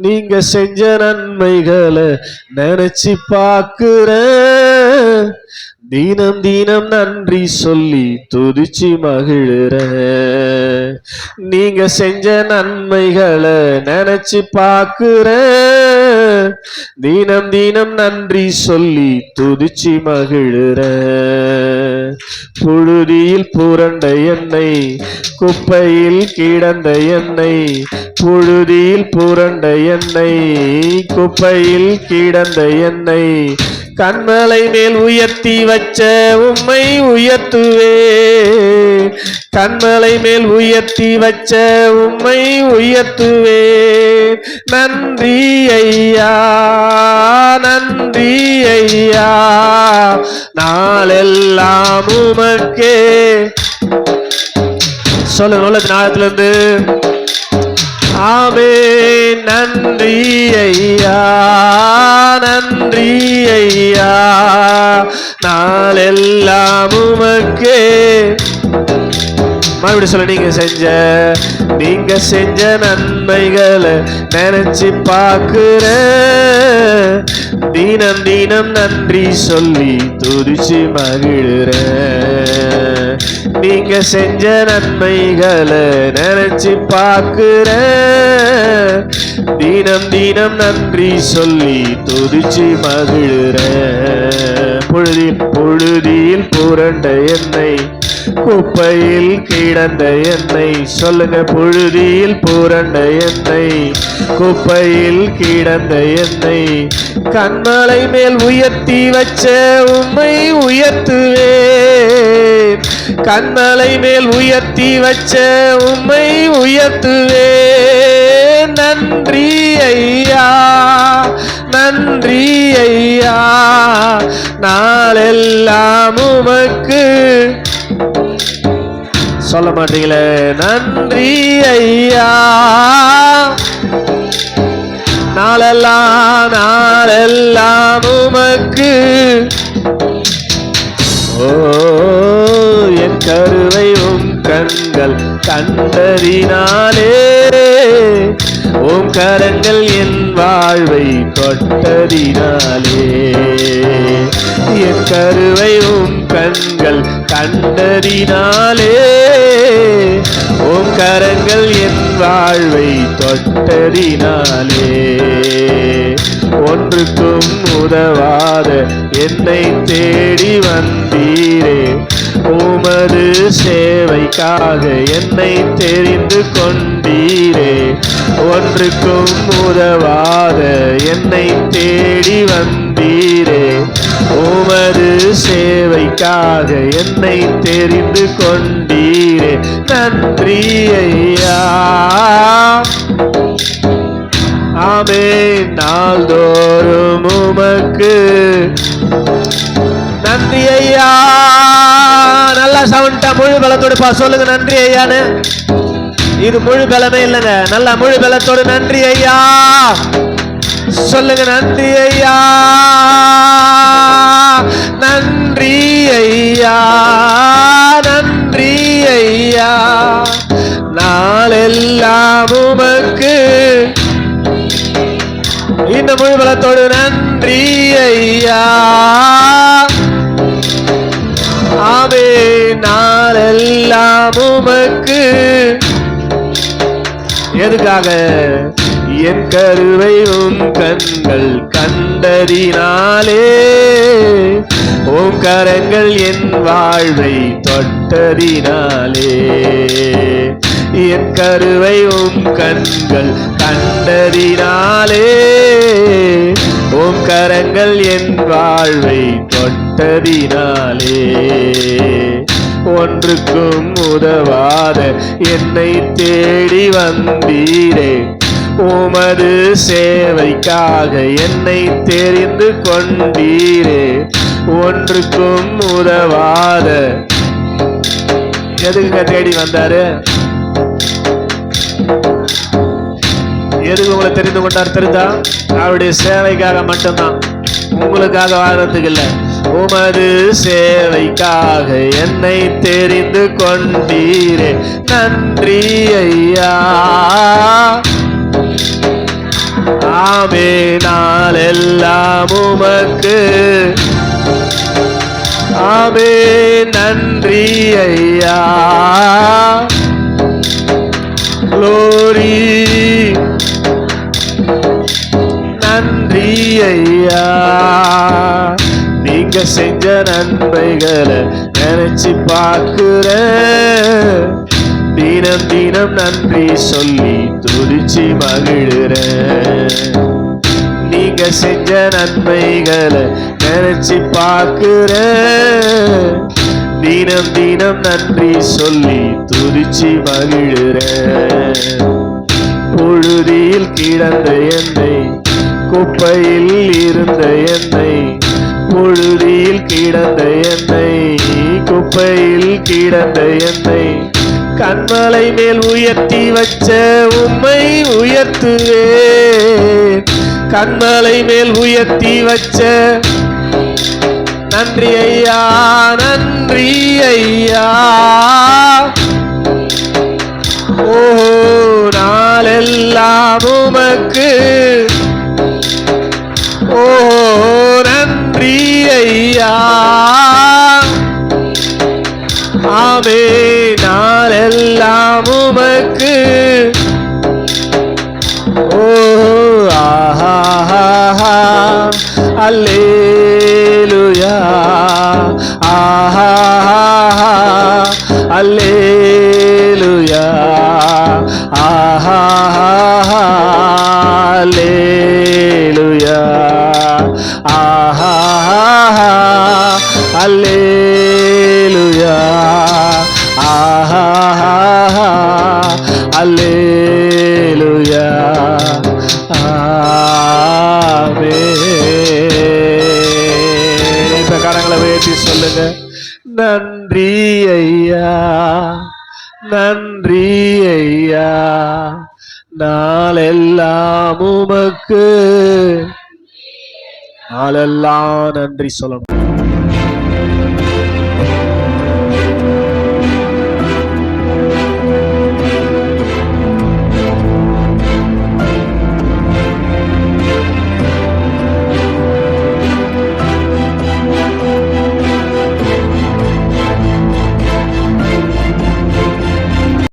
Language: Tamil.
நீங்க செஞ்ச நன்மைகளை நினைச்சு பாக்குற, தினம் தினம் நன்றி சொல்லி துதிச்சு மகிழ்ற. நீங்க செஞ்ச நன்மைகளை நினைச்சு பாக்குற, தினம் தினம் நன்றி சொல்லி துதிச்சு மகிழ்ற. புழுதியில் புரண்ட என்னை, குப்பையில் கிடந்த என்னை, புழுதியில் புரண்ட என்னை, குப்பையில் கிடந்த என்னை, கண்மலை மேல் உயர்த்தி வச்ச உம்மை உயர்த்துவே. கண்மலை மேல் உயர்த்தி வச்ச உம்மை உயர்த்துவே. நன்றி ஐயா, நன்றி ஐயா, நாளெல்லாம் உமக்கே. சொல்லுங்க உள்ளது நாளத்திலிருந்து. ஆமே நன்றி ஐயா, நன்றி ஐயா, நாளெல்லாம் உமக்கே. மறுபடியும் சொல்ல, நீங்க செஞ்ச நன்மைகளை நினைச்சு பாக்குற, தினம் தினம் நன்றி சொல்லி துதிச்சு மகிழ்ற. நீங்க செஞ்ச நன்மைகளை நினைச்சு பாக்குற, தினம் தினம் நன்றி சொல்லி துதிச்சு மகிழ்ற. புழுதியில் புரண்ட என்னை, குப்பையில் கிடந்த என்னை. சொல்லுங்க, புழுதியில் புரண்ட என்னை, குப்பையில் கிடந்த என்னை, கண்மலை மேல் உயர்த்தி வச்ச உம்மை உயர்த்துவே. கண்மலை மேல் உயர்த்தி வச்ச உம்மை உயர்த்துவே. நன்றி ஐயா, நன்றி ஐயா, நாளெல்லாம் உமக்கு. சொல்ல மாட்டீங்களே, நன்றி ஐயா, நாளெல்லாம் நாளெல்லாம் உமக்கு. ஓ என் கருவை உம் கண்கள் கண்டதினாலே, உம் கரங்கள் என் வாழ்வை தொட்டதினாலே. என் கருவை உம் கண்கள் கண்டதினாலே, உம் கரங்கள் என் வாழ்வை தொட்டதினாலே. ஒன்றுக்கும் உதவாத என்னை தேடி வந்தீரே, உமது சேவைக்காக என்னை தெரிந்து கொண்டீரே. ஒன்றுக்கும் உதவாத என்னை தேடி வந்தீரே, உமது சேவைக்காக என்னை தெரிந்து கொண்டீரே. நன்றி ஐயா, ஆமே நாள்தோறும் உமக்கு. நன்றி ஐயா. நல்லா சவுண்டா முழு பலத்தோடு சொல்லுங்க, நன்றி ஐயான்னு. இது முழு பலமே இல்லைங்க, நல்லா முழு பலத்தோடு நன்றி ஐயா சொல்லுங்க. நன்றி ஐயா, நன்றி ஐயா, நன்றி ஐயா, நாளெல்லாம் உமக்கு. இந்த முழு பலத்தோடு நன்றி ஐயா, ஆமே நாளெல்லாம் உமக்கு. எதுக்காக? என் கருவை உம் கண்கள் கண்டதினாலே, உம் கரங்கள் என் வாழ்வை தொட்டதினாலே. என் கருவை உம் கண்கள் கண்டதினாலே, உம் கரங்கள் என் வாழ்வை தொட்டதினாலே. ஒன்றுக்கும் உதவாத என்னை தேடி வந்தீரே, உமது சேவைக்காக என்னை தெரிந்து கொண்டீரே. ஒன்றுக்கும் உதவாத. எதுக்கு தேடி வந்தாரு? எதுக்கு உங்களை தெரிந்து கொண்டார் தெரிந்தா? அவருடைய சேவைக்காக மட்டும்தான், உங்களுக்காக வாழ்றதுக்கு இல்லை. உமது சேவைக்காக என்னை தெரிந்து கொண்டீரே, நன்றி ஐயா. ஆமே, நாளெல்லாம் உமக்கு, ஆமே, நன்றி ஐயா. Glory, நன்றி ஐயா. நீங்க செஞ்ச நன்மைகளை நினைச்சு பார்க்கிறேன், தினம் தினம் நன்றி சொல்லி துதிச்சு மகிழ்கிறேன். நீங்க செஞ்ச நன்மைகளை நினைச்சு பார்க்கிறேன், தினம் தினம் நன்றி சொல்லி துதிச்சு மகிழ்கிறேன். புழுதியில் கிடந்த என்னை, குப்பையில் இருந்த என்னை, புழுதியில் கிடந்த என்னை, குப்பையில் கிடந்த என்னை கண்மலை மேல் உயர்த்தி வச்ச உம்மை உயர்த்துவேன். கண்மலை மேல் உயர்த்தி வச்ச, நன்றி ஐயா, நன்றி ஐயா. ஓ, நாளெல்லாம் உமக்கு, ஓ, நன்றி ஐயா. ஆமே, நாளெல்லாம் உமக்கு, ஓ, ஆஹா, அல்லேலூயா, ஆஹா, அல்லேலூயா, ஆஹா, அல்லேலூயா, ஆஹா, அல்லேலூயா, ஆஹா, அல்லேலூயா, ஆமென். இப்ப கரங்களை உயர்த்தி சொல்லுங்க, நன்றி ஐயா, நன்றி ஐயா. நாளெல்லாம் உமக்கு, நாளெல்லாம் நன்றி சொல்லணும்.